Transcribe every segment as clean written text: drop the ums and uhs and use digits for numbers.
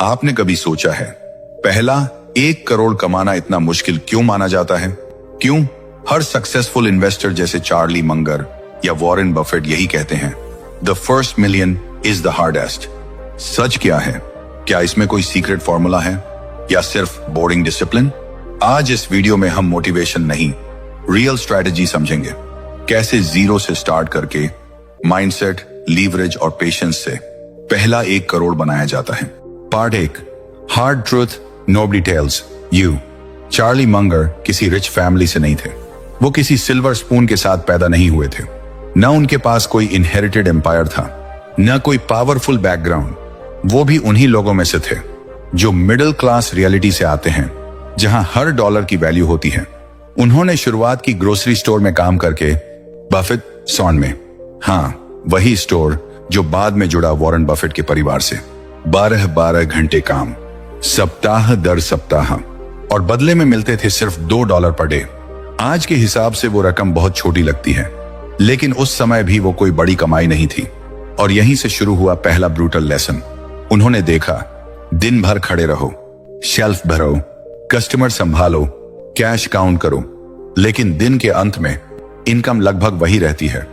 आपने कभी सोचा है पहला 1 करोड़ कमाना इतना मुश्किल क्यों माना जाता है? क्यों हर सक्सेसफुल इन्वेस्टर जैसे चार्ली मंगर या वॉरेन बफेट यही कहते हैं, the first million is the hardest. सच क्या है? क्या इसमें कोई सीक्रेट फॉर्मूला है या सिर्फ बोरिंग डिसिप्लिन? आज इस वीडियो में हम मोटिवेशन नहीं, रियल स्ट्रेटेजी समझेंगे। कैसे जीरो से स्टार्ट करके माइंडसेट, लीवरेज और पेशेंस से पहला 1 करोड़ बनाया जाता है। Part 1, hard truth nobody tells you. Charlie Munger किसी रिच फैमिली से नहीं थे। वो किसी सिल्वर स्पून के साथ पैदा नहीं हुए थे। न उनके पास कोई इनहेरिटेड एम्पायर था, न कोई पावरफुल बैकग्राउंड। वो भी उन्हीं लोगों में से थे जो मिडिल क्लास रियलिटी से आते हैं, जहां हर डॉलर की वैल्यू होती है। उन्होंने शुरुआत की ग्रोसरी स्टोर में काम करके, बफेट सॉन में। हाँ, वही स्टोर जो बाद में जुड़ा वॉरेन बफेट के परिवार से। 12-12 घंटे काम, सप्ताह दर सप्ताह, और बदले में मिलते थे सिर्फ $2 पर डे। आज के हिसाब से वो रकम बहुत छोटी लगती है, लेकिन उस समय भी वो कोई बड़ी कमाई नहीं थी। और यहीं से शुरू हुआ पहला ब्रूटल लेसन। उन्होंने देखा, दिन भर खड़े रहो, शेल्फ भरो, कस्टमर संभालो, कैश काउंट करो, लेकिन दिन के अंत में इनकम लगभग वही रहती है।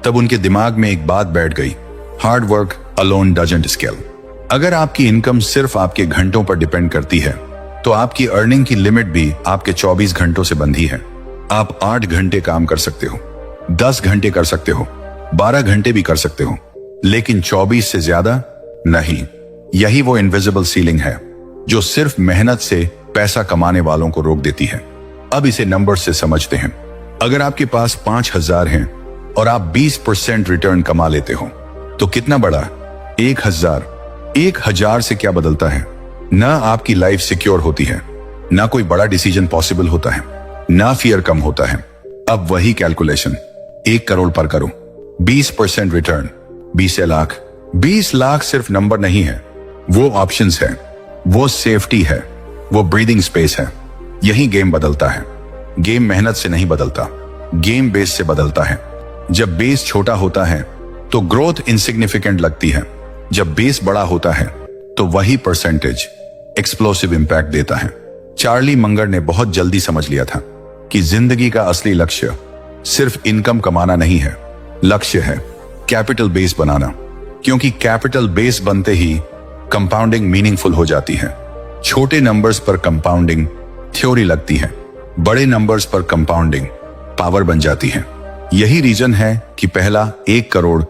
तब उनके दिमाग में एक बात बैठ गई, hard work alone doesn't scale. अगर आपकी इनकम सिर्फ आपके घंटों पर डिपेंड करती है, तो आपकी अर्निंग की लिमिट भी आपके 24 घंटों से बंधी है। आप 8 घंटे काम कर सकते हो, 10 घंटे कर सकते हो, 12 घंटे भी कर सकते हो, लेकिन 24 से ज्यादा नहीं। यही वो इनविजिबल सीलिंग है जो सिर्फ मेहनत से पैसा कमाने वालों को रोक देती है। अब इसे नंबर से समझते हैं। अगर आपके पास 5,000 हैं और आप 20% रिटर्न कमा लेते हो, तो कितना बढ़ा? 1,000। 1,000 से क्या बदलता है? ना आपकी लाइफ सिक्योर होती है, ना कोई बड़ा डिसीजन पॉसिबल होता है, ना फियर कम होता है। अब वही कैलकुलेशन 1 करोड़ पर करो। 20% रिटर्न, 20 लाख। 20 लाख सिर्फ नंबर नहीं है, वो ऑप्शंस है, वो सेफ्टी है, वो ब्रीदिंग स्पेस है। यही गेम बदलता है। गेम मेहनत से नहीं बदलता, गेम बेस से बदलता है। जब बेस छोटा होता है तो ग्रोथ इनसिग्निफिकेंट लगती है। जब बेस बड़ा होता है तो वही परसेंटेज एक्सप्लोसिव इंपैक्ट देता है। चार्ली मंगर ने बहुत जल्दी समझ लिया था कि जिंदगी का असली लक्ष्य सिर्फ इनकम कमाना नहीं है, लक्ष्य है कैपिटल बेस बनाना। क्योंकि कैपिटल बेस बनते ही कंपाउंडिंग मीनिंगफुल हो जाती है। छोटे नंबर्स पर कंपाउंडिंग थ्योरी लगती है, बड़े नंबर्स पर कंपाउंडिंग पावर बन जाती है। यही रीजन है कि पहला 1 करोड़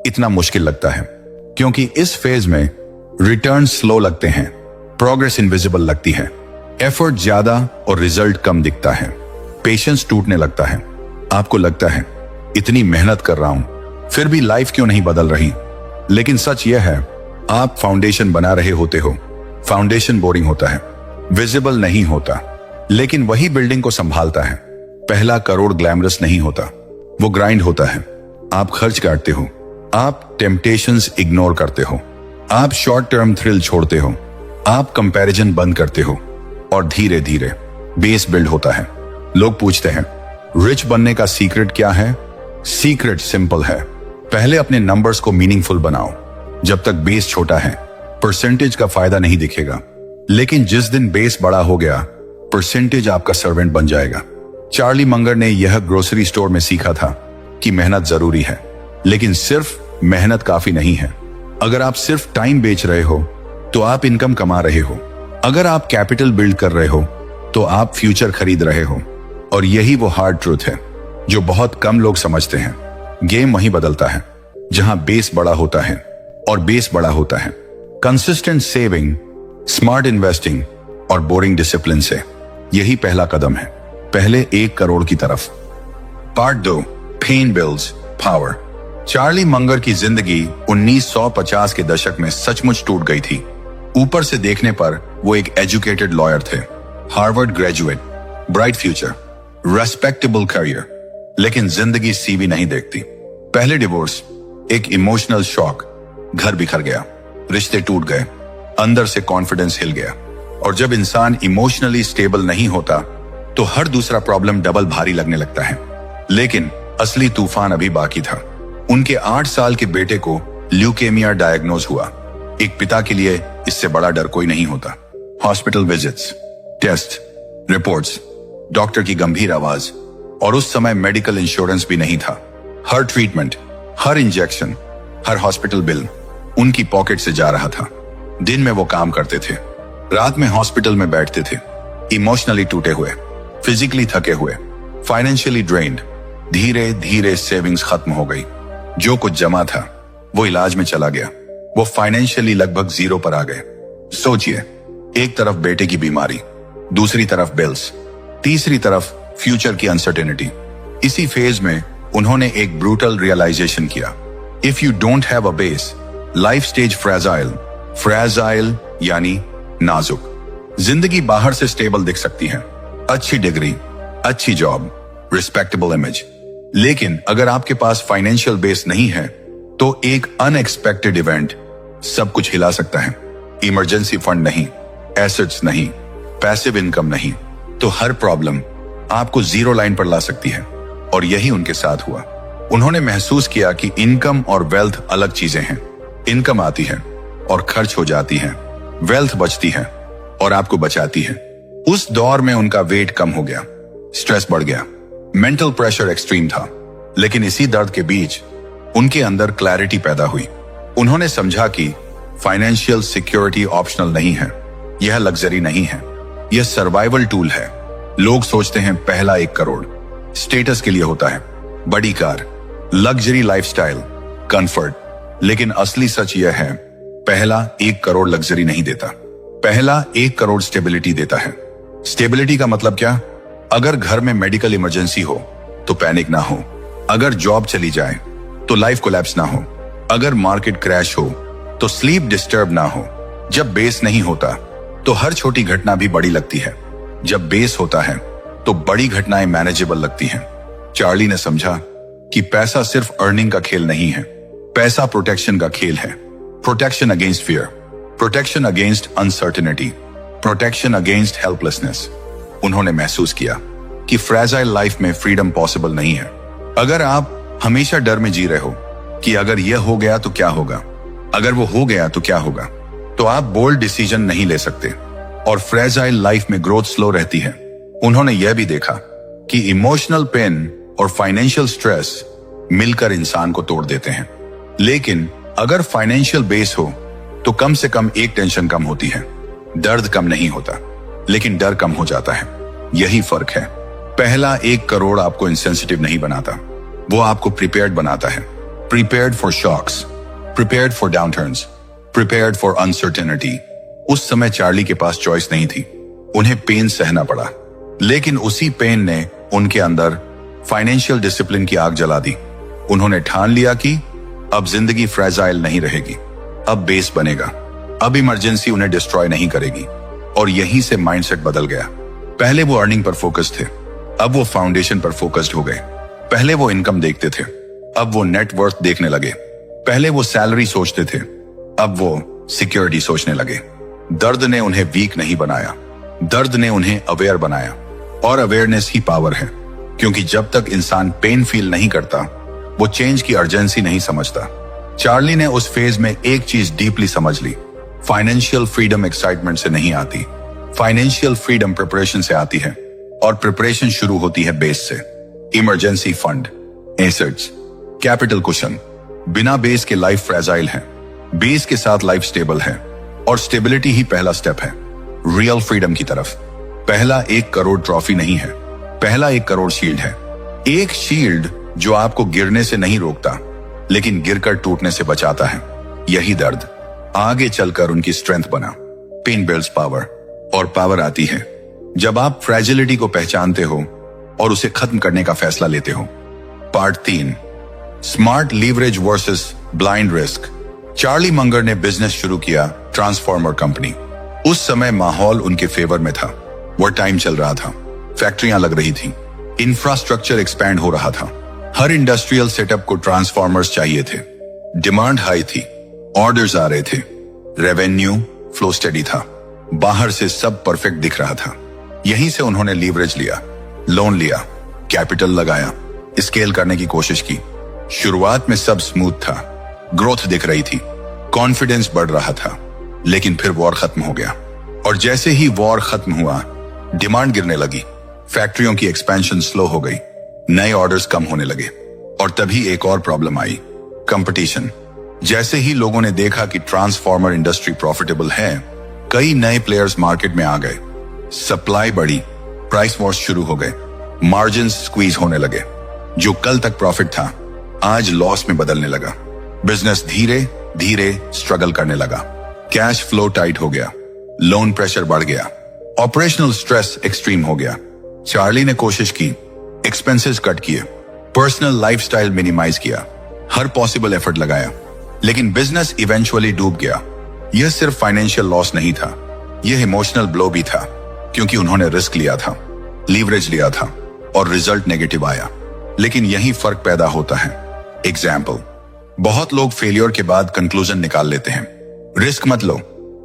इतना मुश्किल लगता है, क्योंकि इस फेज में रिटर्न स्लो लगते हैं, प्रोग्रेस इनविजिबल लगती है, एफर्ट ज्यादा और रिजल्ट कम दिखता है, पेशेंस टूटने लगता है। आपको लगता है इतनी मेहनत कर रहा हूं फिर भी लाइफ क्यों नहीं बदल रही? लेकिन सच यह है, आप फाउंडेशन बना रहे होते हो। फाउंडेशन बोरिंग होता है, विजिबल नहीं होता, लेकिन वही बिल्डिंग को संभालता है। पहला करोड़ ग्लैमरस नहीं होता, वो ग्राइंड होता है। आप खर्च काटते हो, आप टेम्पटेशंस इग्नोर करते हो, आप शॉर्ट टर्म थ्रिल छोड़ते हो, आप कंपैरिजन बंद करते हो, और धीरे धीरे बेस बिल्ड होता है। लोग पूछते हैं, रिच बनने का सीक्रेट क्या है? सीक्रेट सिंपल है, पहले अपने नंबर्स को मीनिंगफुल बनाओ। जब तक बेस छोटा है, परसेंटेज का फायदा नहीं दिखेगा, लेकिन जिस दिन बेस बड़ा हो गया, परसेंटेज आपका सर्वेंट बन जाएगा। चार्ली मंगर ने यह ग्रोसरी स्टोर में सीखा था कि मेहनत जरूरी है, लेकिन सिर्फ मेहनत काफी नहीं है। अगर आप सिर्फ टाइम बेच रहे हो तो आप इनकम कमा रहे हो। अगर आप कैपिटल बिल्ड कर रहे हो तो आप फ्यूचर खरीद रहे हो। और यही वो हार्ड ट्रूथ है जो बहुत कम लोग समझते हैं। गेम वहीं बदलता है जहां बेस बड़ा होता है, और बेस बड़ा होता है कंसिस्टेंट सेविंग, स्मार्ट इन्वेस्टिंग और बोरिंग डिसिप्लिन से। यही पहला कदम है पहले 1 करोड़ की तरफ। Part 2, pain builds power. Charlie Munger की जिंदगी 1950 के दशक में सचमुच टूट गई थी। ऊपर से देखने पर वो एक एजुकेटेड लॉयर थे, Harvard graduate, bright future, respectable career, लेकिन जिंदगी सीवी नहीं देखती। पहले डिवोर्स, एक इमोशनल शॉक, घर बिखर गया, रिश्ते टूट गए, अंदर से कॉन्फिडेंस हिल गया। और जब इंसान इमोशनली स्टेबल नहीं होता तो हर दूसरा प्रॉब्लम डबल भारी लगने लगता है। लेकिन असली तूफान अभी बाकी था। उनके 8 साल के बेटे को ल्यूकेमिया डायग्नोज हुआ। एक पिता के लिए इससे बड़ा डर कोई नहीं होता। Hospital visits, test, reports, doctor की गंभीर आवाज, और उस समय मेडिकल इंश्योरेंस भी नहीं था। हर ट्रीटमेंट, हर इंजेक्शन, हर हॉस्पिटल बिल उनकी पॉकेट से जा रहा था। दिन में वो काम करते थे, रात में हॉस्पिटल में बैठते थे, इमोशनली टूटे हुए, फिजिकली थके हुए, फाइनेंशियली ड्रेन्ड। धीरे धीरे सेविंग्स खत्म हो गई। जो कुछ जमा था वो इलाज में चला गया। वो फाइनेंशियली लगभग जीरो पर आ गए। सोचिए, एक तरफ बेटे की बीमारी, दूसरी तरफ बिल्स, तीसरी तरफ फ्यूचर की अनसर्टेनिटी। इसी फेज में उन्होंने एक ब्रूटल रियलाइजेशन किया। If you don't have a base, life stage fragile. Fragile यानी नाजुक। जिंदगी बाहर से स्टेबल दिख सकती है, अच्छी डिग्री, अच्छी जॉब, रिस्पेक्टेबल इमेज, लेकिन अगर आपके पास फाइनेंशियल बेस नहीं है तो एक अनएक्सपेक्टेड इवेंट सब कुछ हिला सकता है। इमरजेंसी फंड नहीं, एसेट्स नहीं, पैसिव इनकम नहीं, तो हर प्रॉब्लम आपको जीरो लाइन पर ला सकती है। और यही उनके साथ हुआ। उन्होंने महसूस किया कि इनकम और वेल्थ अलग चीजें हैं। इनकम आती है और खर्च हो जाती है, वेल्थ बचती है और आपको बचाती है। उस दौर में उनका वेट कम हो गया, स्ट्रेस बढ़ गया, मेंटल प्रेशर एक्सट्रीम था, लेकिन इसी दर्द के बीच उनके अंदर क्लैरिटी पैदा हुई। उन्होंने समझा कि फाइनेंशियल सिक्योरिटी ऑप्शनल नहीं है, यह लग्जरी नहीं है, यह सर्वाइवल टूल है। लोग सोचते हैं पहला 1 करोड़ स्टेटस के लिए होता है, बड़ी कार, लग्जरी लाइफस्टाइल, कंफर्ट, लेकिन असली सच यह है, पहला 1 करोड़ लग्जरी नहीं देता। पहला 1 करोड़ स्टेबिलिटी देता है। स्टेबिलिटी का मतलब क्या? अगर घर में मेडिकल इमरजेंसी हो तो पैनिक ना हो, अगर जॉब चली जाए तो लाइफ कोलैप्स ना हो, अगर मार्केट क्रैश हो तो स्लीप डिस्टर्ब ना हो। जब बेस नहीं होता तो हर छोटी घटना भी बड़ी लगती है, जब बेस होता है तो बड़ी घटनाएं मैनेजेबल लगती हैं। चार्ली ने समझा कि पैसा सिर्फ अर्निंग का खेल नहीं है, पैसा प्रोटेक्शन का खेल है। Protection against fear, protection against uncertainty, protection against helplessness. उन्होंने महसूस किया कि फ्रेजाइल लाइफ में फ्रीडम पॉसिबल नहीं है। अगर आप हमेशा डर में जी रहे हो कि अगर यह हो गया तो क्या होगा, अगर वो हो गया तो क्या होगा, तो आप बोल्ड डिसीजन नहीं ले सकते और फ्रेजाइल लाइफ में ग्रोथ स्लो रहती है। उन्होंने यह भी देखा कि इमोशनल पेन और फाइनेंशियल स्ट्रेस मिलकर इंसान को तोड़ देते हैं। लेकिन अगर फाइनेंशियल बेस हो तो कम से कम एक टेंशन कम होती है। दर्द कम नहीं होता, लेकिन डर कम हो जाता है। यही फर्क है। पहला 1 करोड़ आपको इंसेंसिटिव नहीं बनाता, वो आपको प्रिपेयर्ड बनाता है। Prepared for shocks, prepared for downturns, prepared for uncertainty. उस समय चार्ली के पास चॉइस नहीं थी, उन्हें पेन सहना पड़ा, लेकिन उसी पेन ने उनके अंदर फाइनेंशियल डिसिप्लिन की आग जला दी। उन्होंने ठान लिया कि अब जिंदगी फ्रेजाइल नहीं रहेगी, अब बेस बनेगा, अब इमरजेंसी उन्हें डिस्ट्रॉय नहीं करेगी। और यहीं से माइंडसेट बदल गया। पहले वो अर्निंग पर फोकस थे, अब वो फाउंडेशन पर फोकस्ड हो गए। पहले वो इनकम देखते थे, अब वो नेटवर्थ देखने लगे। पहले वो सैलरी सोचते थे, अब वो सिक्योरिटी सोचने लगे। दर्द ने उन्हें वीक नहीं बनाया, दर्द ने उन्हें अवेयर बनाया। और अवेयरनेस ही पावर है, क्योंकि जब तक इंसान पेन फील नहीं करता वो चेंज की अर्जेंसी नहीं समझता। चार्ली ने उस फेज में एक चीज डीपली समझ ली, फाइनेंशियल फ्रीडम एक्साइटमेंट से नहीं आती, फाइनेंशियल फ्रीडम प्रिपरेशन से आती है। और प्रिपरेशन शुरू होती है बेस से। Emergency fund, assets, capital cushion. बिना बेस के लाइफ फ्रेजाइल है, बेस के साथ लाइफ स्टेबल है, और स्टेबिलिटी ही पहला स्टेप है रियल फ्रीडम की तरफ। पहला 1 करोड़ ट्रॉफी नहीं है, पहला 1 करोड़ शील्ड है। एक शील्ड जो आपको गिरने से नहीं रोकता, लेकिन गिरकर टूटने से बचाता है। यही दर्द आगे चलकर उनकी स्ट्रेंथ बना। पेन बिल्ड्स पावर, और पावर आती है जब आप फ्रेजिलिटी को पहचानते हो और उसे खत्म करने का फैसला लेते हो। Part 3, smart leverage versus blind risk. Charlie Munger ने बिजनेस शुरू किया, ट्रांसफॉर्मर कंपनी। उस समय माहौल उनके फेवर में था, वो टाइम चल रहा था, फैक्ट्रियां लग रही थी, इंफ्रास्ट्रक्चर एक्सपैंड हो रहा था। हर इंडस्ट्रियल सेटअप को ट्रांसफॉर्मर्स चाहिए थे, डिमांड हाई थी, ऑर्डर्स आ रहे थे, रेवेन्यू फ्लो स्टेडी था, बाहर से सब परफेक्ट दिख रहा था। यहीं से उन्होंने लीवरेज लिया, लोन लिया, कैपिटल लगाया, स्केल करने की कोशिश की। शुरुआत में सब स्मूथ था, ग्रोथ दिख रही थी, कॉन्फिडेंस बढ़ रहा था, लेकिन फिर वॉर खत्म हो गया, और जैसे ही वॉर खत्म हुआ डिमांड गिरने लगी, फैक्ट्रियों की एक्सपेंशन स्लो हो गई, नए ऑर्डर्स कम होने लगे, और तभी एक और प्रॉब्लम आई, कंपटीशन। जैसे ही लोगों ने देखा कि ट्रांसफार्मर इंडस्ट्री प्रॉफिटेबल है, कई नए प्लेयर्स मार्केट में आ गए, सप्लाई बढ़ी, प्राइस वॉर्स शुरू हो गए, मार्जिन स्क्वीज होने लगे। जो कल तक प्रॉफिट था आज लॉस में बदलने लगा, बिजनेस धीरे धीरे स्ट्रगल करने लगा, कैश फ्लो टाइट हो गया, लोन प्रेशर बढ़ गया, ऑपरेशनल स्ट्रेस एक्सट्रीम हो गया। चार्ली ने कोशिश की, एक्सपेंसेस कट किए, पर्सनल लाइफस्टाइल मिनिमाइज किया, हर पॉसिबल एफर्ट लगाया, लेकिन बिजनेस इवेंचुअली डूब गया। यह सिर्फ फाइनेंशियल लॉस नहीं था, यह इमोशनल ब्लो भी था, क्योंकि उन्होंने रिस्क लिया था, लीवरेज लिया था, और रिजल्ट नेगेटिव आया। लेकिन यही फर्क पैदा होता है। एग्जाम्पल, बहुत लोग फेलियर के बाद कंक्लूजन निकाल लेते हैं, रिस्क मत लो,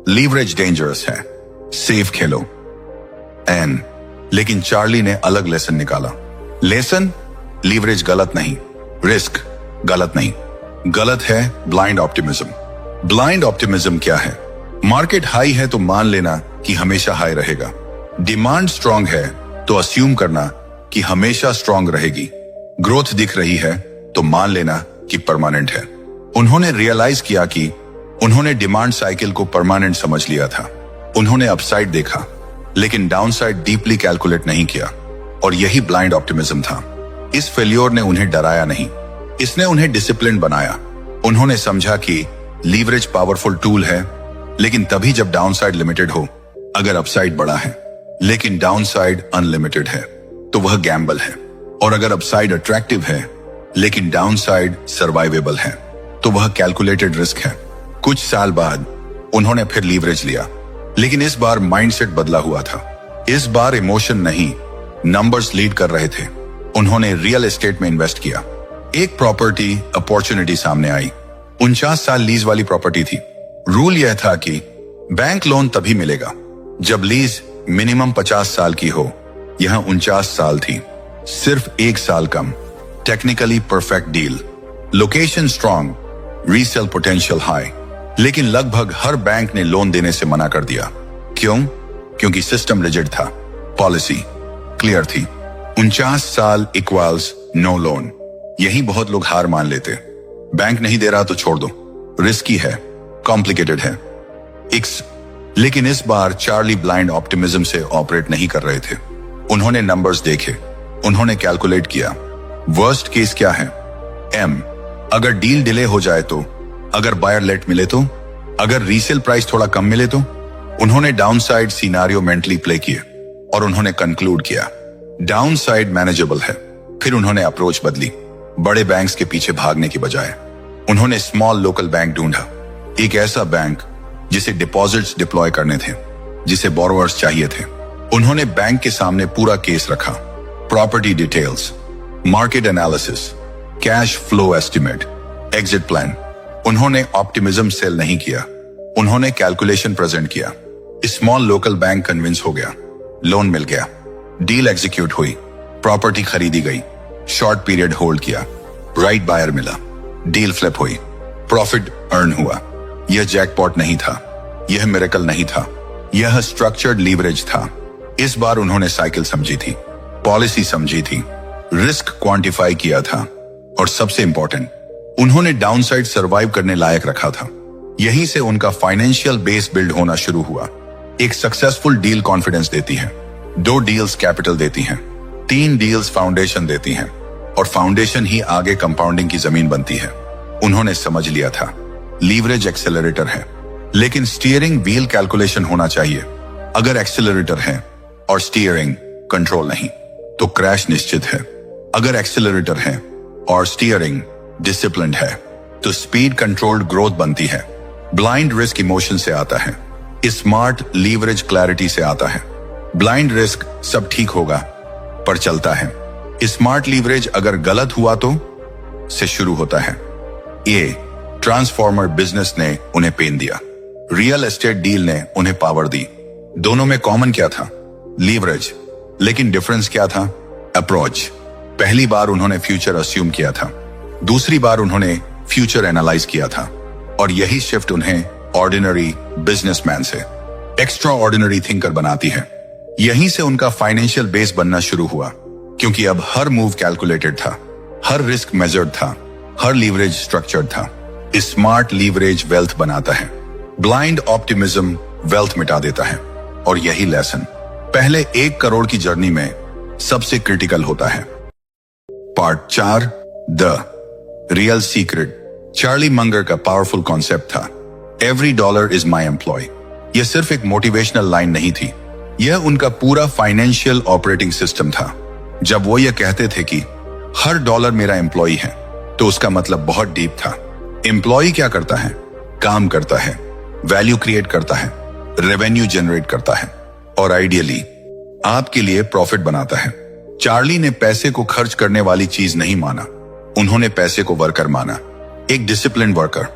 लीवरेज डेंजरस है, सेफ खेलो। लेकिन चार्ली ने अलग लेसन निकाला। लेसन, लीवरेज गलत नहीं, रिस्क गलत नहीं, गलत है ब्लाइंड ऑप्टिमिज्म। ब्लाइंड ऑप्टिमिज्म क्या है? मार्केट हाई है तो मान लेना कि हमेशा हाई रहेगा, डिमांड स्ट्रांग है तो अस्यूम करना कि हमेशा स्ट्रांग रहेगी, ग्रोथ दिख रही है तो मान लेना कि परमानेंट है। उन्होंने रियलाइज किया कि उन्होंने डिमांड साइकिल को परमानेंट समझ लिया था। उन्होंने अपसाइड देखा लेकिन डाउनसाइड डीपली कैलकुलेट नहीं किया, और यही ब्लाइंड ऑप्टिमिज्म था। इस फेल्योर ने उन्हें डराया नहीं, इसने उन्हें डिसिप्लिन बनाया। उन्होंने समझा कि लीवरेज पावरफुल टूल है, लेकिन तभी जब डाउनसाइड लिमिटेड हो। अगर अपसाइड बड़ा है लेकिन डाउनसाइड अनलिमिटेड है तो वह गैम्बल है, और अगर अपसाइड अट्रैक्टिव है लेकिन डाउनसाइड सर्वाइवेबल है तो वह कैलकुलेटेड रिस्क है। कुछ साल बाद उन्होंने फिर लीवरेज लिया, लेकिन इस बार माइंडसेट बदला हुआ था। इस बार इमोशन नहीं, नंबर्स लीड कर रहे थे। उन्होंने रियल एस्टेट में इन्वेस्ट किया। एक प्रॉपर्टी अपॉर्चुनिटी सामने आई, 49 साल लीज वाली प्रॉपर्टी थी। रूल यह था कि बैंक लोन तभी मिलेगा जब लीज मिनिमम 50 साल की हो। यहां 49 साल थी, सिर्फ 1 साल कम। Technically perfect deal, location strong, resale potential high, लेकिन लगभग हर बैंक ने लोन देने से मना कर दिया। क्यों? क्योंकि सिस्टम रिजिड था, पॉलिसी क्लियर थी, 49 साल इक्वल्स नो लोन। यही बहुत लोग हार मान लेते, बैंक नहीं दे रहा तो छोड़ दो, रिस्की है, कॉम्प्लिकेटेड है। लेकिन इस बार चार्ली ब्लाइंड ऑप्टिमिज्म से ऑपरेट नहीं कर रहे थे। उन्होंने नंबर्स देखे, उन्होंने कैलकुलेट किया, वर्स्ट केस क्या है, अगर डील डिले हो जाए तो, अगर बायर लेट मिले तो, अगर रीसेल प्राइस थोड़ा कम मिले तो। उन्होंने डाउनसाइड सिनेरियो मेंटली प्ले किए और उन्होंने कंक्लूड किया डाउनसाइड मैनेजेबल है। फिर उन्होंने अप्रोच बदली, बड़े बैंक्स के पीछे भागने की बजाय उन्होंने स्मॉल लोकल बैंक ढूंढा, एक ऐसा बैंक जिसे डिपॉजिट्स डिप्लॉय करने थे, जिसे बोरोवर्स चाहिए थे। उन्होंने बैंक के सामने पूरा केस रखा, property details, market analysis, cash flow estimate, exit plan. उन्होंने ऑप्टिमिज्म सेल नहीं किया, उन्होंने कैलकुलेशन प्रेजेंट किया। स्मॉल लोकल बैंक कन्विंस हो गया, लोन मिल गया, डील एग्जीक्यूट हुई, प्रॉपर्टी खरीदी गई, शॉर्ट पीरियड होल्ड किया, राइट बायर मिला, डील फ्लिप हुई, प्रॉफिट अर्न हुआ। यह जैकपॉट नहीं था, यह मिरेकल नहीं था, यह स्ट्रक्चर्ड लीवरेज था। इस बार उन्होंने साइकिल समझी थी, पॉलिसी समझी थी, रिस्क क्वांटिफाई किया था, और सबसे इंपॉर्टेंट, उन्होंने डाउनसाइड सरवाइव करने लायक रखा था। यहीं से उनका फाइनेंशियल बेस बिल्ड होना शुरू हुआ। एक सक्सेसफुल डील कॉन्फिडेंस देती है, 2 डील्स कैपिटल देती हैं, 3 डील्स फाउंडेशन देती हैं, और फाउंडेशन ही आगे कंपाउंडिंग की जमीन बनती है। उन्होंने समझ लिया था लीवरेज एक्सेलरेटर है, लेकिन स्टीयरिंग व्हील कैलकुलेशन होना चाहिए। अगर एक्सेलरेटर है और स्टीयरिंग कंट्रोल नहीं तो क्रैश निश्चित है। अगर एक्सेलरेटर है और स्टीयरिंग डिसिप्लिन्ड है तो स्पीड कंट्रोल्ड ग्रोथ बनती है। ब्लाइंड रिस्क इमोशन से आता है, स्मार्ट लीवरेज क्लैरिटी से आता है। ब्लाइंड रिस्क सब ठीक होगा पर चलता है, स्मार्ट लीवरेज अगर गलत हुआ तो से शुरू होता है। ये ट्रांसफॉर्मर बिजनेस ने उन्हें पेन दिया, रियल एस्टेट डील ने उन्हें पावर दी। दोनों में कॉमन क्या था? लीवरेज। लेकिन डिफरेंस क्या था? अप्रोच। पहली बार उन्होंने फ्यूचर अस्यूम किया था, दूसरी बार उन्होंने फ्यूचर एनालाइज किया था, और यही शिफ्ट उन्हें ऑर्डिनरी बिजनेसमैन से एक्स्ट्रा ऑर्डिनरी थिंकर बनाती है। यहीं से उनका फाइनेंशियल बेस बनना शुरू हुआ, क्योंकि अब हर मूव कैलकुलेटेड था, हर रिस्क मेजर्ड था, हर लीवरेज स्ट्रक्चर्ड था। स्मार्ट लीवरेज वेल्थ बनाता है, ब्लाइंड ऑप्टिमिज्म वेल्थ मिटा देता है। और यही लेसन पहले 1 करोड़ की जर्नी में सबसे क्रिटिकल होता है। Part 4, the real secret. Charlie Munger का पावरफुल कॉन्सेप्ट था, every dollar is my employee. यह सिर्फ एक मोटिवेशनल लाइन नहीं थी, यह उनका पूरा फाइनेंशियल ऑपरेटिंग सिस्टम था। जब वो ये कहते थे कि हर डॉलर मेरा एम्प्लॉय है, तो उसका मतलब बहुत डीप था। एम्प्लॉय क्या करता है? काम करता है, वैल्यू क्रिएट करता है, रेवेन्यू जनरेट करता है और आइडियली आपके लिए प्रॉफिट बनाता है। चार्ली ने पैसे को खर्च करने वाली चीज नहीं माना, उन्होंने पैसे को वर्कर माना। एक डिसिप्लिन वर्कर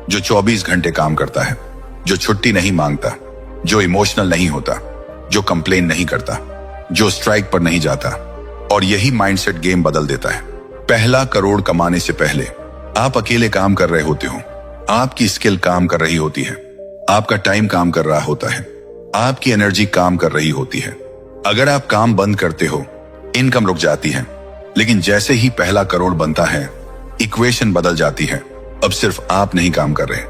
जो 24 घंटे काम करता है, जो छुट्टी नहीं मांगता, जो इमोशनल नहीं होता, जो कंप्लेन नहीं करता, जो स्ट्राइक पर नहीं जाता। और यही माइंडसेट गेम बदल देता है। पहला करोड़ कमाने से पहले आप अकेले काम कर रहे होते हो, आपकी स्किल काम कर रही होती है, आपका टाइम काम कर रहा होता है, आपकी एनर्जी काम कर रही होती है। अगर आप काम बंद करते हो, इनकम रुक जाती है। लेकिन जैसे ही पहला करोड़ बनता है, इक्वेशन बदल जाती है। अब सिर्फ आप नहीं काम कर रहे,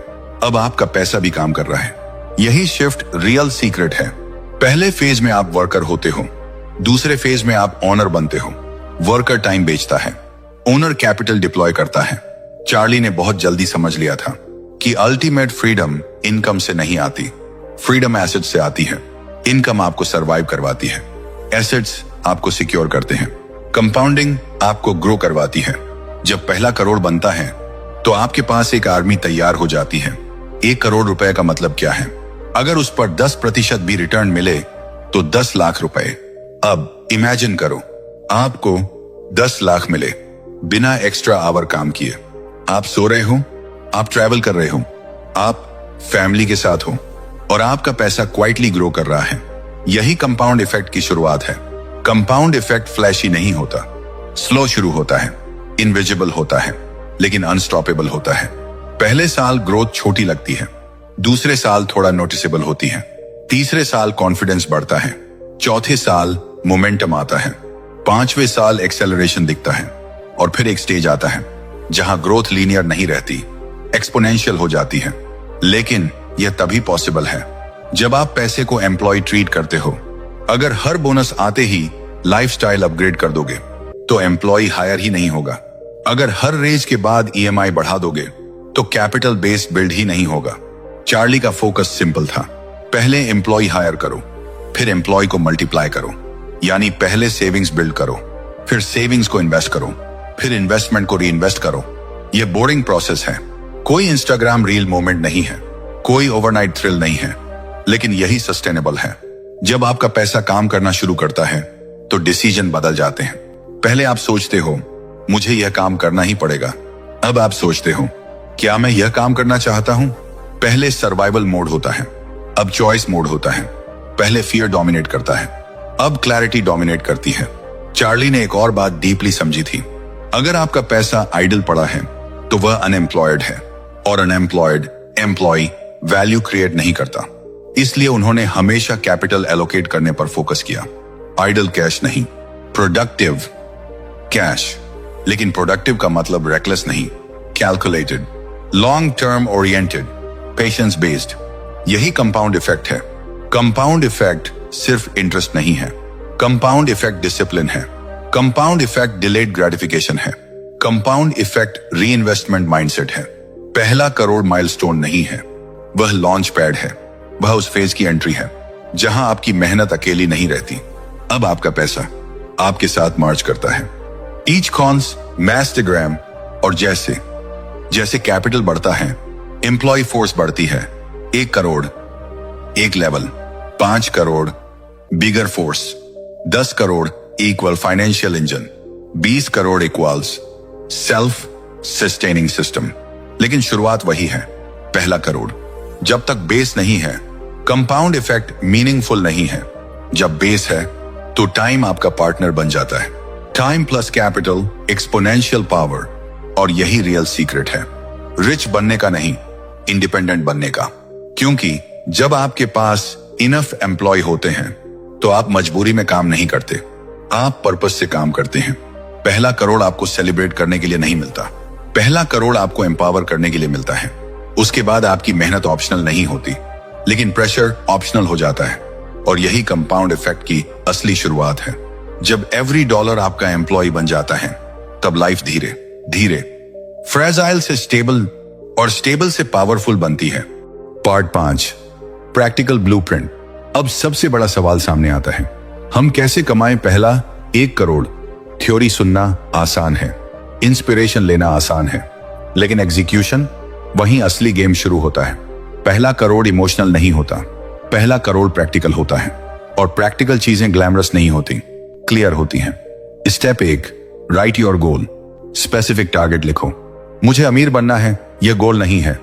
अब आपका पैसा भी काम कर रहा है। यही शिफ्ट रियल सीक्रेट है। पहले फेज में आप वर्कर होते हो, दूसरे फेज में आप ओनर बनते हो। वर्कर टाइम बेचता है, ओनर कैपिटल डिप्लॉय करता है। चार्ली ने बहुत जल्दी समझ लिया था कि अल्टीमेट फ्रीडम इनकम से नहीं आती, फ्रीडम एसेट से आती है। इनकम आपको सरवाइव करवाती है, एसेट्स आपको सिक्योर करते हैं, कंपाउंडिंग आपको ग्रो करवाती है। जब पहला करोड़ बनता है तो आपके पास एक आर्मी तैयार हो जाती है। 1 करोड़ रुपए का मतलब क्या है? अगर उस पर 10% भी रिटर्न मिले तो 10 लाख रुपए। अब इमेजिन करो, आपको 10 लाख मिले बिना एक्स्ट्रा आवर काम किए। आप सो रहे हो, आप ट्रैवल कर रहे हो, आप फैमिली के साथ हो और आपका पैसा क्वाइटली ग्रो कर रहा है। यही कंपाउंड इफेक्ट की शुरुआत है। कंपाउंड इफेक्ट फ्लैशी नहीं होता, स्लो शुरू होता है, इनविजिबल होता है, लेकिन अनस्टॉपेबल होता है। पहले साल ग्रोथ छोटी लगती है, दूसरे साल थोड़ा नोटिसेबल होती है, तीसरे साल कॉन्फिडेंस बढ़ता है, चौथे साल मोमेंटम आता है, 5वें साल एक्सेलरेशन दिखता है और फिर एक स्टेज आता है जहां ग्रोथ लीनियर नहीं रहती, एक्सपोनेंशियल हो जाती है। लेकिन यह तभी पॉसिबल है जब आप पैसे को एम्प्लॉय ट्रीट करते हो। अगर हर बोनस आते ही लाइफस्टाइल अपग्रेड कर दोगे तो एम्प्लॉय हायर ही नहीं होगा। अगर हर रेज के बाद ईएमआई बढ़ा दोगे तो कैपिटल बेस बिल्ड ही नहीं होगा। चार्ली का फोकस सिंपल था, पहले एम्प्लॉय हायर करो, फिर एम्प्लॉय को मल्टीप्लाई करो। यानी पहले सेविंग्स बिल्ड करो, फिर सेविंग्स को इन्वेस्ट करो, फिर इन्वेस्टमेंट को रीइन्वेस्ट करो। यह बोरिंग प्रोसेस है, कोई इंस्टाग्राम रील मोमेंट नहीं है, कोई ओवरनाइट थ्रिल नहीं है, लेकिन यही सस्टेनेबल है। जब आपका पैसा काम करना शुरू करता है तो डिसीजन बदल जाते हैं। पहले आप सोचते हो मुझे यह काम करना ही पड़ेगा, अब आप सोचते हो क्या मैं यह काम करना चाहता हूं। पहले सर्वाइवल मोड होता है, अब चॉइस मोड होता है। पहले फियर डोमिनेट करता है, अब क्लैरिटी डोमिनेट करती है। चार्ली ने एक और बात डीपली समझी थी, अगर आपका पैसा आइडल पड़ा है तो वह अनएम्प्लॉयड है, और अनएम्प्लॉयड एम्प्लॉय वैल्यू क्रिएट नहीं करता। इसलिए उन्होंने हमेशा कैपिटल एलोकेट करने पर फोकस किया, आइडल कैश नहीं, प्रोडक्टिव कैश। लेकिन प्रोडक्टिव का मतलब रेकलेस नहीं, calculated, long term oriented, patience based. यही कंपाउंड इफेक्ट है। कंपाउंड इफेक्ट सिर्फ इंटरेस्ट नहीं है, कंपाउंड इफेक्ट डिसिप्लिन है, कंपाउंड इफेक्ट डिलेड ग्रेटिफिकेशन है, कंपाउंड इफेक्ट रीइन्वेस्टमेंट माइंडसेट है। पहला करोड़ माइलस्टोन नहीं है, वह लॉन्च पैड है, वह उस फेज की एंट्री है जहां आपकी मेहनत अकेली नहीं रहती। अब आपका पैसा आपके साथ मार्च करता है, ईच कॉन्स मैस्टाग्राम। और जैसे जैसे कैपिटल बढ़ता है, एम्प्लॉय फोर्स बढ़ती है। 1 करोड़ एक level, 5 crore bigger force, 10 crore equal financial engine, 20 crore equals self sustaining system. लेकिन शुरुआत वही है, पहला करोड़। जब तक बेस नहीं है, कंपाउंड इफेक्ट मीनिंगफुल नहीं है। जब बेस है तो टाइम आपका पार्टनर बन जाता है। Time plus capital exponential power. और यही रियल सीक्रेट है, रिच बनने का नहीं, इंडिपेंडेंट बनने का। क्योंकि जब आपके पास इनफ एम्प्लॉय होते हैं तो आप मजबूरी में काम नहीं करते, आप पर्पस से काम करते हैं। पहला करोड़ आपको सेलिब्रेट करने के लिए नहीं मिलता, पहला करोड़ आपको एम्पावर करने के लिए मिलता है। उसके बाद आपकी मेहनत ऑप्शनल नहीं होती, लेकिन प्रेशर ऑप्शनल हो जाता है। और यही कंपाउंड इफेक्ट की असली शुरुआत है। जब एवरी डॉलर आपका एम्प्लॉय बन जाता है, तब लाइफ धीरे धीरे फ्रेजाइल से स्टेबल और स्टेबल से पावरफुल बनती है। Part 5, practical blueprint. अब सबसे बड़ा सवाल सामने आता है, हम कैसे कमाएं पहला 1 करोड़? थ्योरी सुनना आसान है, इंस्पिरेशन लेना आसान है, लेकिन एग्जीक्यूशन, वहीं असली गेम शुरू होता है। पहला करोड़ इमोशनल नहीं होता, पहला करोड़ प्रैक्टिकल होता है। और प्रैक्टिकल चीजें ग्लैमरस नहीं होती, क्लियर होती हैं। Step 1, right your goal. Specific target लिखो। मुझे अमीर बनना है, यह गोल नहीं है।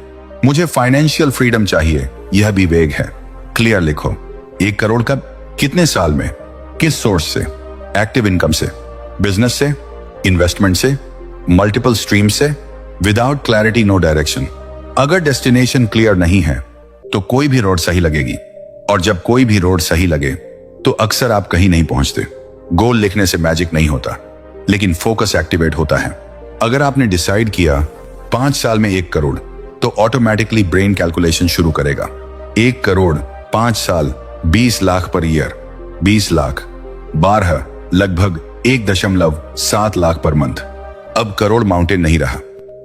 मुझे फाइनेंशियल फ्रीडम चाहिए, यह भी वेग है। क्लियर लिखो। 1 करोड़ कब, कितने साल में, किस सोर्स से? एक्टिव इनकम से, बिजनेस से, इन्वेस्टमेंट से, मल्टीपल स्ट्रीम से। Without clarity no direction. अगर डेस्टिनेशन क्लियर नहीं है तो कोई भी रोड सही लगेगी, और जब कोई भी रोड सही लगे तो अक्सर आप कहीं नहीं पहुंचते। गोल लिखने से मैजिक नहीं होता, लेकिन फोकस एक्टिवेट होता है। अगर आपने डिसाइड किया 5 साल में 1 करोड़, तो ऑटोमेटिकली ब्रेन कैलकुलेशन शुरू करेगा। 1 करोड़ 5 साल 20 लाख पर ईयर, 20 लाख 12 लगभग 1.7 लाख पर मंथ। अब करोड़ माउंटेन नहीं रहा,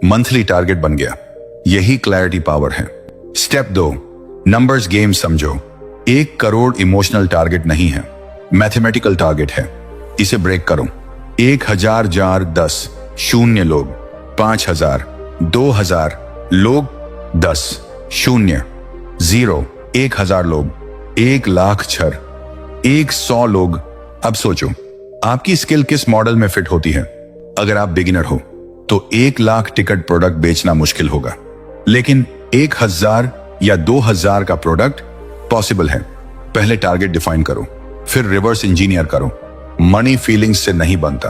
मंथली टारगेट बन गया। यही क्लैरिटी पावर है। स्टेप 2, नंबर्स गेम समझो। 1 करोड़ इमोशनल टारगेट नहीं है, मैथमेटिकल टारगेट है। इसे ब्रेक करो। 1000 जार 10, 0 लोग 5000, 2000 लोग 10, 0 0, 1000 लोग 1 लाख छर, 100 लोग। अब सोचो आपकी स्किल किस मॉडल में फिट होती है। अगर आप बिगिनर हो तो 1 लाख टिकट प्रोडक्ट बेचना मुश्किल होगा, लेकिन 1000 या 2000 का प्रोडक्ट पॉसिबल है। पहले टारगेट डिफाइन करो, फिर रिवर्स इंजीनियर करो। मनी फीलिंग्स से नहीं बनता,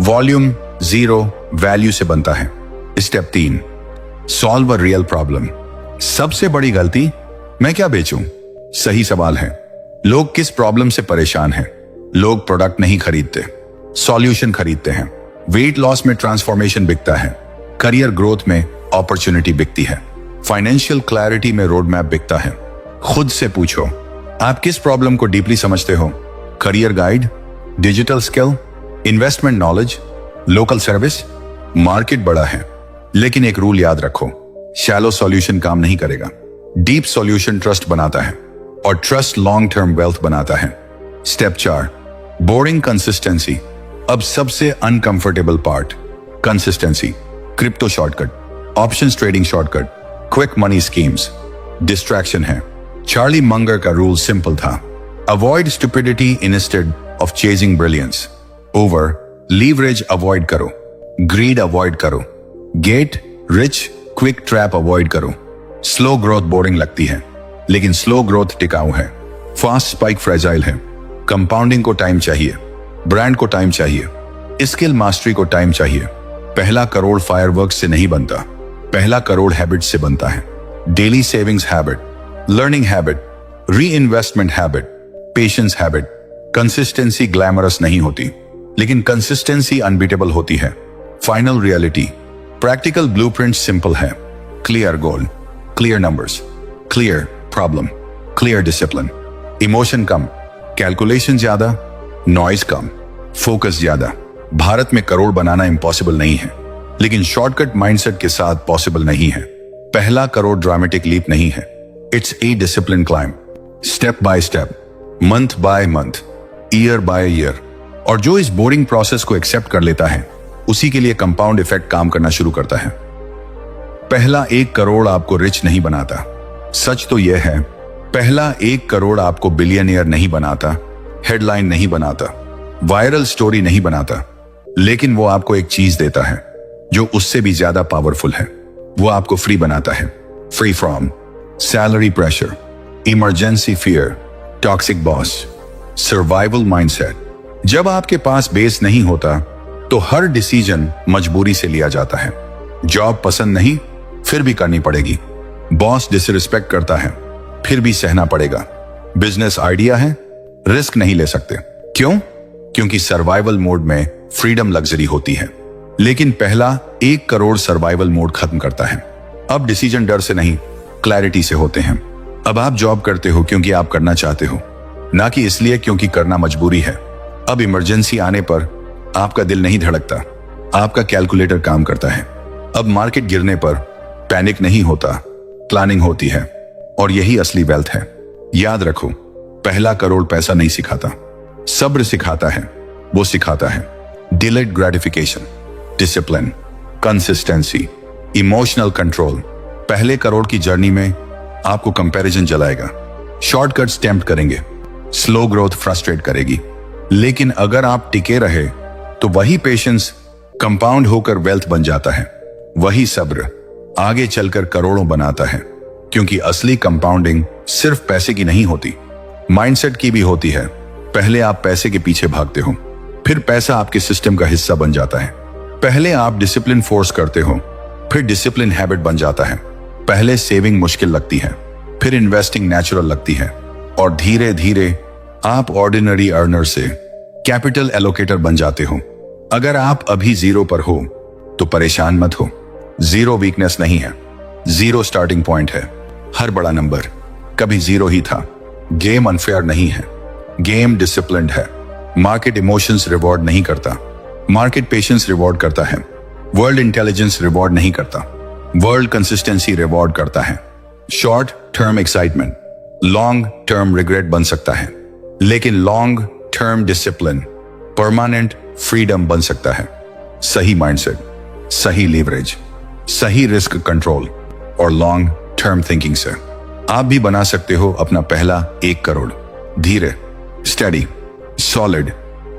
वॉल्यूम 0 वैल्यू से बनता है। Step 3, solve a real problem. सबसे बड़ी गलती, मैं क्या बेचूं? सही सवाल है। लोग किस प्रॉब्लम से परेशान हैं? लोग प्रोडक्ट नहीं खरीदते, सॉल्यूशन खरीदते हैं। वेट लॉस में ट्रांसफॉर्मेशन बिकता है, करियर ग्रोथ में अपॉर्चुनिटी बिकती है, फाइनेंशियल क्लैरिटी में रोड मैप बिकता है। खुद से पूछो, आप किस प्रॉब्लम को डीपली समझते हो? Career guide, digital skill, investment knowledge, local service. Market बड़ा है, लेकिन एक रूल याद रखो, शैलो सॉल्यूशन काम नहीं करेगा। डीप सॉल्यूशन ट्रस्ट बनाता है, और ट्रस्ट लॉन्ग टर्म वेल्थ बनाता है। Step 4, boring consistency. अब सबसे uncomfortable part, consistency. Crypto shortcut, options trading shortcut, quick money schemes, distraction है। चार्ली मंगर का रूल सिंपल था, avoid stupidity instead of chasing brilliance. Over leverage avoid करो, grid avoid करो, get rich quick trap avoid करो। Slow growth boring लगती है, लेकिन slow growth टिकाऊ है। फास्ट स्पाइक फ्रेजाइल है। कंपाउंडिंग को टाइम चाहिए, ब्रांड को टाइम चाहिए, स्किल मास्टरी को टाइम चाहिए। पहला करोड़ फायरवर्क्स से नहीं बनता, पहला करोड़ हैबिट से बनता है। Daily savings habit, learning habit, reinvestment habit, patience habit. Consistency glamorous नहीं होती, लेकिन कंसिस्टेंसी अनबीटेबल होती है। Final reality, practical blueprint simple है। Clear goal, clear numbers, clear problem, clear discipline. Emotion कम, कैलकुलेशन ज्यादा, नॉइज कम, फोकस ज्यादा। भारत में करोड़ बनाना इम्पॉसिबल नहीं है, लेकिन शॉर्टकट माइंडसेट के साथ पॉसिबल नहीं है। पहला करोड़ ड्रामेटिक लीप नहीं है, it's a discipline climb, step by step, month by month, year by year. और जो इस बोरिंग प्रोसेस को एक्सेप्ट कर लेता है, उसी के लिए कंपाउंड इफेक्ट काम करना शुरू करता है। पहला 1 करोड़ आपको रिच नहीं बनाता, सच तो यह है। पहला 1 करोड़ आपको बिलियनियर नहीं बनाता, हेडलाइन नहीं बनाता, वायरल स्टोरी नहीं बनाता, लेकिन वो आपको एक चीज देता है जो उससे भी ज्यादा पावरफुल है। वो आपको फ्री बनाता है, free from salary pressure, emergency fear, toxic boss, survival mindset. जब आपके पास बेस नहीं होता तो हर डिसीजन मजबूरी से लिया जाता है। जॉब पसंद नहीं, फिर भी करनी पड़ेगी। बॉस डिसरिस्पेक्ट करता है, फिर भी सहना पड़ेगा। बिजनेस आइडिया है, रिस्क नहीं ले सकते। क्यों? क्योंकि सर्वाइवल मोड में फ्रीडम लग्जरी होती है, लेकिन पहला 1 करोड़ सर्वाइवल मोड खत्म करता है। अब डिसीजन डर से नहीं, क्लैरिटी से होते हैं। अब आप जॉब करते हो क्योंकि आप करना चाहते हो, ना कि इसलिए क्योंकि करना मजबूरी है। अब इमरजेंसी आने पर आपका दिल नहीं धड़कता, आपका कैलकुलेटर काम करता है। अब मार्केट गिरने पर पैनिक नहीं होता, प्लानिंग होती है। और यही असली वेल्थ है। याद रखो, पहला करोड़ पैसा नहीं सिखाता, सब्र सिखाता है। वो सिखाता है delayed gratification, discipline, consistency, emotional control. पहले करोड़ की जर्नी में आपको कंपैरिजन जलाएगा, शॉर्टकट्स टेम्प्ट करेंगे, स्लो ग्रोथ फ्रस्ट्रेट करेगी। लेकिन अगर आप टिके रहे तो वही पेशेंस कंपाउंड होकर वेल्थ बन जाता है। वही सब्र आगे चलकर करोड़ों बनाता है। क्योंकि असली कंपाउंडिंग सिर्फ पैसे की नहीं होती, माइंडसेट की भी होती है। पहले आप पैसे के पीछे भागते हो, फिर पैसा आपके सिस्टम का हिस्सा बन जाता है। पहले आप डिसिप्लिन फोर्स करते हो, फिर डिसिप्लिन हैबिट बन जाता है। पहले सेविंग मुश्किल लगती है, फिर इन्वेस्टिंग नेचुरल लगती है, और धीरे धीरे आप ऑर्डिनरी अर्नर से कैपिटल एलोकेटर बन जाते हो। अगर आप अभी जीरो पर हो तो परेशान मत हो। जीरो वीकनेस नहीं है, जीरो स्टार्टिंग पॉइंट है। हर बड़ा नंबर कभी जीरो ही था। गेम अनफेयर नहीं है, गेम डिसिप्लिन्ड है। मार्केट इमोशंस रिवॉर्ड नहीं करता, मार्केट पेशेंस रिवॉर्ड करता है। वर्ल्ड इंटेलिजेंस रिवॉर्ड नहीं करता, वर्ल्ड कंसिस्टेंसी रिवॉर्ड करता है। Short term excitement long term regret बन सकता है, लेकिन long term discipline permanent freedom बन सकता है। सही माइंडसेट, सही लीवरेज, सही रिस्क कंट्रोल और लॉन्ग टर्म थिंकिंग से आप भी बना सकते हो अपना पहला 1 करोड़। धीरे, स्टडी, सॉलिड।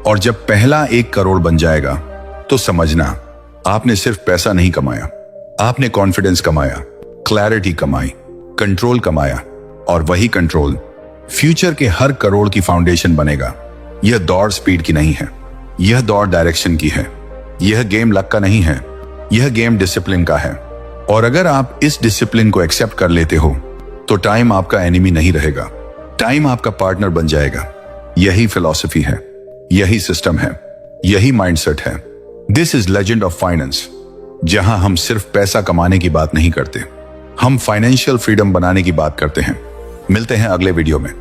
और जब पहला 1 करोड़ बन जाएगा तो समझना, आपने सिर्फ पैसा नहीं कमाया, आपने कॉन्फिडेंस कमाया, क्लैरिटी कमाई, कंट्रोल कमाया। और वही कंट्रोल फ्यूचर के हर करोड़ की फाउंडेशन बनेगा। यह दौड़ स्पीड की नहीं है, यह दौड़ डायरेक्शन की है। यह गेम लक का नहीं है, यह गेम डिसिप्लिन का है। और अगर आप इस डिसिप्लिन को एक्सेप्ट कर लेते हो तो टाइम आपका एनिमी नहीं रहेगा, टाइम आपका पार्टनर बन जाएगा। यही फिलॉसफी है, यही सिस्टम है, यही माइंडसेट है। This is legend of finance, जहां हम सिर्फ पैसा कमाने की बात नहीं करते, हम फाइनेंशियल फ्रीडम बनाने की बात करते हैं। मिलते हैं अगले वीडियो में।